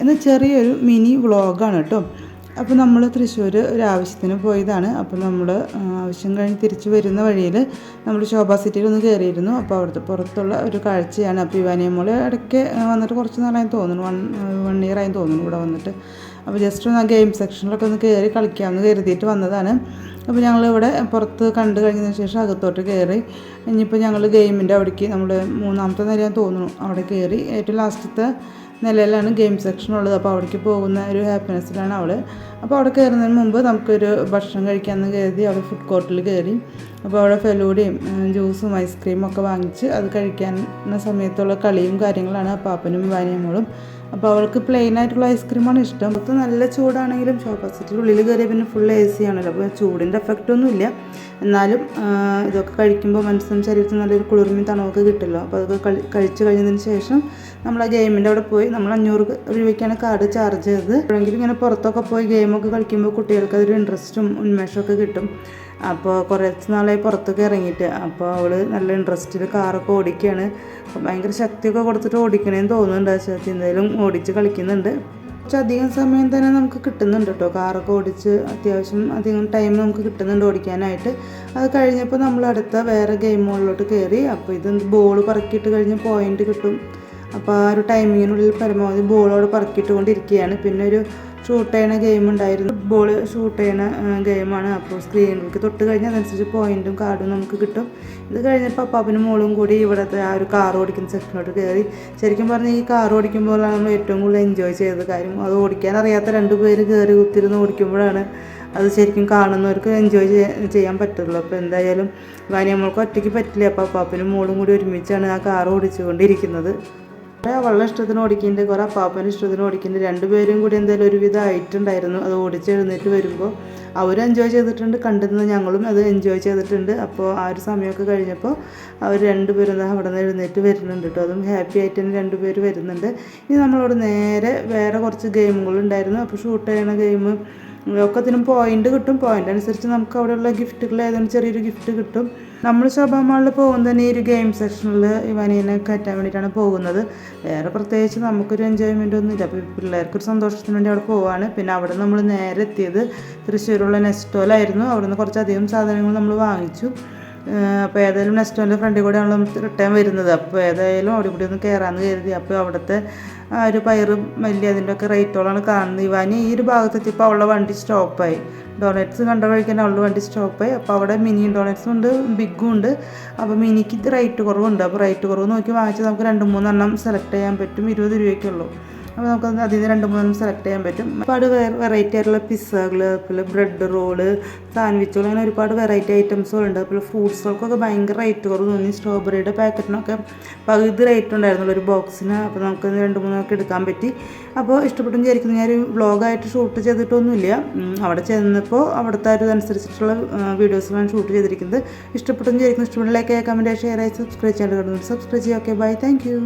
ഇന്ന് ചെറിയൊരു മിനി വ്ളോഗാണ് കേട്ടോ. അപ്പോൾ നമ്മൾ തൃശ്ശൂർ ഒരു ആവശ്യത്തിന് പോയതാണ്. അപ്പോൾ നമ്മൾ ആവശ്യം കഴിഞ്ഞ് തിരിച്ച് വരുന്ന വഴിയിൽ നമ്മൾ ശോഭ സിറ്റിയിൽ ഒന്ന് കയറിയിരുന്നു. അപ്പോൾ അവിടുത്തെ പുറത്തുള്ള ഒരു കാഴ്ചയാണ്. അപ്പോൾ ഇവാനിയമോൾ ഇടയ്ക്ക് വന്നിട്ട് കുറച്ച് നാളായി തോന്നുന്നു, വൺ ഇയർ ആയി തോന്നുന്നു ഇവിടെ വന്നിട്ട്. അപ്പോൾ ജസ്റ്റ് ഒന്ന് ആ ഗെയിം സെക്ഷനിലൊക്കെ ഒന്ന് കയറി കളിക്കാമെന്ന് കരുതിയിട്ട് വന്നതാണ്. അപ്പോൾ ഞങ്ങളിവിടെ പുറത്ത് കണ്ടു കഴിഞ്ഞതിന് ശേഷം അകത്തോട്ട് കയറി. ഇനിയിപ്പോൾ ഞങ്ങൾ ഗെയിമിൻ്റെ അവിടേക്ക് നമ്മൾ മൂന്നാമത്തെ നിലയാൻ തോന്നുന്നു അവിടെ കയറി. ഏറ്റവും ലാസ്റ്റത്തെ നിലയിലാണ് ഗെയിം സെക്ഷൻ ഉള്ളത്. അപ്പോൾ അവിടേക്ക് പോകുന്ന ഒരു ഹാപ്പിനെസ്സിലാണ് അവൾ. അപ്പോൾ അവിടെ കയറുന്നതിന് മുമ്പ് നമുക്കൊരു ഭക്ഷണം കഴിക്കാമെന്ന് കരുതി അവിടെ ഫുഡ് കോർട്ടിൽ കയറി. അപ്പോൾ അവിടെ ഫെലൂഡയും ജ്യൂസും ഐസ്ക്രീമും ഒക്കെ വാങ്ങിച്ച് അത് കഴിക്കുന്ന സമയത്തുള്ള കളിയും കാര്യങ്ങളാണ് അപ്പാപ്പനും ഇവാനിയമോളും. അപ്പോൾ അവൾക്ക് പ്ലെയിൻ ആയിട്ടുള്ള ഐസ്ക്രീമാണ് ഇഷ്ടം. പുറത്ത് നല്ല ചൂടാണെങ്കിലും ശോഭ സിറ്റിയുടെ ഉള്ളിൽ കയറിയ പിന്നെ ഫുൾ AC ആണല്ലോ. അപ്പോൾ ചൂടിൻ്റെ എഫക്റ്റൊന്നുമില്ല. എന്നാലും ഇതൊക്കെ കഴിക്കുമ്പോൾ മനസ്സിനും ശരീരത്തിനും നല്ലൊരു കുളിർമയും തണവൊക്കെ കിട്ടുമല്ലോ. അപ്പോൾ അതൊക്കെ കഴിച്ച് കഴിഞ്ഞതിന് ശേഷം നമ്മൾ ആ ഗെയിമിൻ്റെ അവിടെ പോയി നമ്മൾ 500 രൂപയ്ക്കാണ് കാർഡ് ചാർജ് ചെയ്തത്. എപ്പോഴെങ്കിലും ഇങ്ങനെ പുറത്തൊക്കെ പോയി ഗെയിമൊക്കെ കളിക്കുമ്പോൾ കുട്ടികൾക്ക് അതൊരു ഇൻട്രസ്റ്റും ഉന്മേഷമൊക്കെ കിട്ടും. അപ്പോൾ കുറച്ച് നാളായി പുറത്തൊക്കെ ഇറങ്ങിയിട്ട്. അപ്പോൾ അവൾ നല്ല ഇൻട്രസ്റ്റിൽ കാറൊക്കെ ഓടിക്കുകയാണ്. അപ്പോൾ ഭയങ്കര ശക്തിയൊക്കെ കൊടുത്തിട്ട് ഓടിക്കണേന്ന് തോന്നുന്നുണ്ട്. പക്ഷേ എന്തായാലും ഓടിച്ച് കളിക്കുന്നുണ്ട്. കുറച്ചധികം സമയം തന്നെ നമുക്ക് കിട്ടുന്നുണ്ട് കേട്ടോ. കാറൊക്കെ ഓടിച്ച് അത്യാവശ്യം അധികം ടൈം നമുക്ക് കിട്ടുന്നുണ്ട് ഓടിക്കാനായിട്ട്. അത് കഴിഞ്ഞപ്പോൾ നമ്മൾ അടുത്ത വേറെ ഗെയിമുകളിലോട്ട് കയറി. അപ്പോൾ ഇത് ബോൾ പറക്കിയിട്ട് കഴിഞ്ഞ് പോയിൻ്റ് കിട്ടും. അപ്പോൾ ആ ഒരു ടൈമിങ്ങിനുള്ളിൽ പരമാവധി ബോളോട് പറക്കിയിട്ടുകൊണ്ടിരിക്കുകയാണ്. പിന്നെ ഒരു ഷൂട്ട് ചെയ്യണ ഗെയിം ഉണ്ടായിരുന്നു. ബോൾ ഷൂട്ട് ചെയ്യണ ഗെയിമാണ്. അപ്പോൾ സ്ക്രീനിലേക്ക് തൊട്ട് കഴിഞ്ഞാൽ അതനുസരിച്ച് പോയിൻറ്റും കാർഡും നമുക്ക് കിട്ടും. ഇത് കഴിഞ്ഞപ്പോൾ അപ്പാപ്പനും മോളും കൂടി ഇവിടുത്തെ ആ ഒരു കാർ ഓടിക്കുന്ന സെക്ഷനിലോട്ട് കയറി. ശരിക്കും പറഞ്ഞാൽ ഈ കാർ ഓടിക്കുമ്പോഴാണ് നമ്മൾ ഏറ്റവും കൂടുതൽ എൻജോയ് ചെയ്ത കാര്യം. അത് ഓടിക്കാൻ അറിയാത്ത 2 പേര് കയറി കുത്തിരുന്ന് ഓടിക്കുമ്പോഴാണ് അത് ശരിക്കും കാണുന്നവർക്ക് എൻജോയ് ചെയ്യാൻ പറ്റുള്ളൂ. അപ്പോൾ എന്തായാലും ഇവാനിയമോൾക്ക് ഒറ്റയ്ക്ക് പറ്റില്ല. അപ്പോൾ അപ്പാപ്പനും മോളും കൂടി ഒരുമിച്ചാണ് ആ കാർ ഓടിച്ചുകൊണ്ടിരിക്കുന്നത്. കുറേ അവളുടെ ഇഷ്ടത്തിന് ഓടിക്കുന്നുണ്ട്, കുറേ അപ്പാപ്പൻ്റെ ഇഷ്ടത്തിന് ഓടിക്കുന്നുണ്ട്. 2 പേരും കൂടി എന്തായാലും ഒരുവിധം ആയിട്ടുണ്ടായിരുന്നു. അത് ഓടിച്ചെഴുന്നേറ്റ് വരുമ്പോൾ അവർ എൻജോയ് ചെയ്തിട്ടുണ്ട്, കണ്ടിരുന്ന ഞങ്ങളും അത് എൻജോയ് ചെയ്തിട്ടുണ്ട്. അപ്പോൾ ആ ഒരു സമയമൊക്കെ കഴിഞ്ഞപ്പോൾ അവർ 2 പേരും അവിടെ നിന്ന് എഴുന്നേറ്റ് വരുന്നുണ്ട് കേട്ടോ. അതും ഹാപ്പി ആയിട്ട് തന്നെ 2 പേര് വരുന്നുണ്ട്. ഇനി നമ്മളോട് നേരെ വേറെ കുറച്ച് ഗെയിമുകളുണ്ടായിരുന്നു. അപ്പോൾ ഷൂട്ട് ചെയ്യണ ഗെയിം ഒക്കത്തിനും പോയിൻ്റ് കിട്ടും. പോയിൻ്റ് അനുസരിച്ച് നമുക്ക് അവിടെയുള്ള ഗിഫ്റ്റുകൾ ഏതെങ്കിലും ചെറിയൊരു ഗിഫ്റ്റ് കിട്ടും. നമ്മൾ ശോഭ മാളിൽ പോകുന്നത് തന്നെ ഈ ഒരു ഗെയിം സെക്ഷനിൽ ഇവാനിയനെ കയറ്റാൻ വേണ്ടിയിട്ടാണ് പോകുന്നത്. വേറെ പ്രത്യേകിച്ച് നമുക്കൊരു എൻജോയ്മെൻ്റ് ഒന്നുമില്ല. അപ്പോൾ പിള്ളേർക്കൊരു സന്തോഷത്തിന് വേണ്ടി അവിടെ പോവാണ്. പിന്നെ അവിടെ നമ്മൾ നേരെ എത്തിയത് തൃശ്ശൂരുള്ള നെസ്റ്റോലായിരുന്നു. അവിടെ നിന്ന് കുറച്ചധികം സാധനങ്ങൾ നമ്മൾ വാങ്ങിച്ചു. അപ്പോൾ ഏതായാലും നെസ്റ്റോൻ്റെ ഫ്രണ്ടിൽ കൂടെയാണ് നമ്മൾ റിട്ടേൺ വരുന്നത്. അപ്പോൾ ഏതായാലും അവിടെ കൂടി ഒന്ന് കയറാമെന്ന് കരുതി. അപ്പോൾ അവിടുത്തെ ആ ഒരു പയറും മല്ലി അതിൻ്റെയൊക്കെ റേറ്റോളാണ് കാണുന്നത്. ഇവാനി ഈ ഒരു ഭാഗത്തെത്തിയപ്പോൾ അവളുടെ വണ്ടി സ്റ്റോപ്പായി. ഡോണറ്റ്സ് കണ്ട വഴിക്കാൻ അവളുടെ വണ്ടി സ്റ്റോപ്പായി. അപ്പോൾ അവിടെ മിനി ഡോണറ്റ്സും ഉണ്ട്, ബിഗും ഉണ്ട്. അപ്പോൾ മിനിക്ക് ഇത് റേറ്റ് കുറവുണ്ട്. അപ്പോൾ റേറ്റ് കുറവ് നോക്കി വാങ്ങിച്ചാൽ നമുക്ക് 2-3 എണ്ണം സെലക്ട് ചെയ്യാൻ പറ്റും. 20 രൂപയ്ക്കുള്ളൂ. അപ്പോൾ നമുക്ക് അതിൽ നിന്ന് 2-3 സെലക്ട് ചെയ്യാൻ പറ്റും. ഒരുപാട് വെറൈറ്റി ആയിട്ടുള്ള പിസ്സകൾ, അതുപോലെ ബ്രെഡ് റോള്, സാൻഡ്വിച്ചുകൾ, അങ്ങനെ ഒരുപാട് വെറൈറ്റി ഐറ്റംസുകളുണ്ട്. അതുപോലെ ഫ്രൂട്ട്സുകൾക്കൊക്കെ ഭയങ്കര റേറ്റ് കുറവ് തോന്നി. സ്ട്രോബെറിയുടെ പാക്കറ്റിനൊക്കെ പകുതി റേറ്റ് ഉണ്ടായിരുന്നുള്ളൂ ഒരു ബോക്സിന്. അപ്പോൾ നമുക്ക് 2-3 എടുക്കാൻ പറ്റി. അപ്പോൾ ഇഷ്ടപ്പെട്ടു വിചാരിക്കുന്നു. ഞാനൊരു വ്ളോഗായിട്ട് ഷൂട്ട് ചെയ്തിട്ടൊന്നുമില്ല. അവിടെ ചെന്നപ്പോൾ അവിടുത്തെ ഒരു അനുസരിച്ചിട്ടുള്ള വീഡിയോസിലാണ് ഷൂട്ട് ചെയ്തിരിക്കുന്നത്. ഇഷ്ടപ്പെട്ടു വിചാരിക്കുന്നു. ഇഷ്ടപ്പെട്ട ലൈക്ക്, കമൻറ്റ്, ഷെയർ, സബ്സ്ക്രൈബ് ചെയ്യാൻ. സബ്സ്ക്രൈബ് ചെയ്യുക. Okay, bye, thank U.